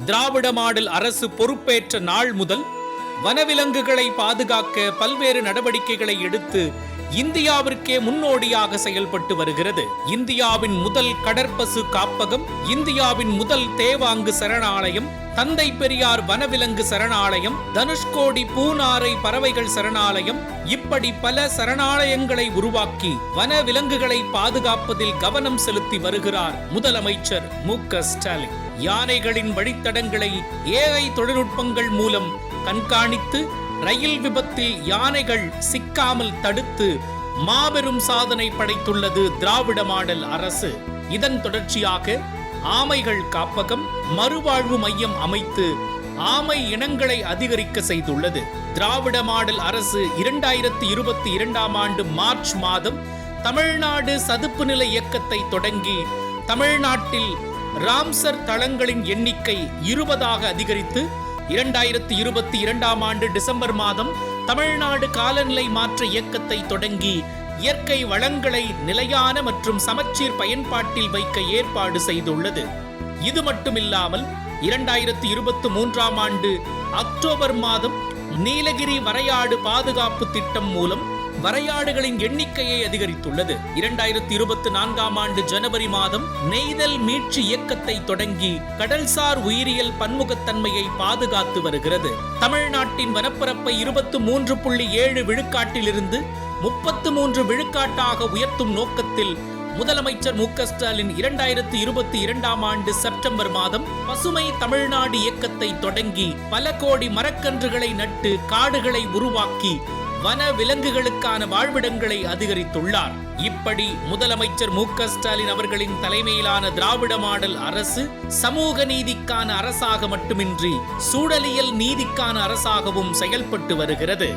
திராவிட model அரசு பொறுப்பேற்ற நாள் முதல் வனவிலங்குகளை பாதுகாக்க பல்வேறு நடவடிக்கைகளை எடுத்து இந்தியாவிற்கே முன்னோடியாக செயல்பட்டு வருகிறது. இந்தியாவின் முதல் கடற்பசு காப்பகம், இந்தியாவின் முதல் தேவாங்கு சரணாலயம், தந்தை பெரியார் வனவிலங்கு சரணாலயம், தனுஷ்கோடி பூனாரை பறவைகள் சரணாலயம், இப்படி பல சரணாலயங்களை உருவாக்கி வனவிலங்குகளை பாதுகாப்பதில் கவனம் செலுத்தி வருகிறார் முதலமைச்சர் மு.க. ஸ்டாலின். யானைகளின் வழித்தடங்களை AI தொழில்நுட்பங்கள் மூலம் கண்காணித்து ரயில் விபத்தில் யானைகள் சிக்காமல் தடுத்து மாபெரும் சாதனை படைத்துள்ளது திராவிட மாடல் அரசு. இதன் தொடர்ச்சியாக ஆமைகள் காப்பகம், மறுவாழ்வு மையம் அமைத்து ஆமை இனங்களை அதிகரிக்க செய்துள்ளது. திராவிட மாடல் அரசு 2022ஆம் ஆண்டு மார்ச் மாதம் தமிழ்நாடு சதுப்பு நில இயக்கத்தை தொடங்கி தமிழ்நாட்டில் ராம்சர் தளங்களின் எண்ணிக்கை 20ஆக அதிகரித்து 2022ஆம் ஆண்டு டிசம்பர் மாதம் தமிழ்நாடு காலநிலை மாற்ற இயக்கத்தை தொடங்கி இயற்கை வளங்களை நிலையான மற்றும் சமச்சீர் பயன்பாட்டில் வைக்க ஏற்பாடு செய்துள்ளது. இது மட்டுமில்லாமல் 2023ஆம் ஆண்டு அக்டோபர் மாதம் நீலகிரி வரையாடு பாதுகாப்பு திட்டம் மூலம் வரையாடுகளின் எண்ணிக்கையை அதிகரித்துள்ளது. 2024ஆம் ஆண்டு ஜனவரி மாதம் நெய்தல் மீட்சி இயக்கத்தை தொடங்கி கடல்சார் உயிரியல் பன்முகத்தன்மையை பாதுகாத்து வருகிறது. தமிழ்நாட்டின் வனப்பரப்பை 23.7 விழுக்காட்டிலிருந்து 33 விழுக்காட்டாக உயர்த்தும் நோக்கத்தில் முதலமைச்சர் மு.க. ஸ்டாலின் 2022ஆம் ஆண்டு செப்டம்பர் மாதம் பசுமை தமிழ்நாடு இயக்கத்தை தொடங்கி பல கோடி மரக்கன்றுகளை நட்டு காடுகளை உருவாக்கி வன விலங்குகளுக்கான வாழ்விடங்களை அதிகரித்துள்ளார். இப்படி முதலமைச்சர் மு.க. ஸ்டாலின் அவர்களின் தலைமையிலான திராவிட மாடல் அரசு சமூக நீதிக்கான அரசாக மட்டுமின்றி சூழலியல் நீதிக்கான அரசாகவும் செயல்பட்டு வருகிறது.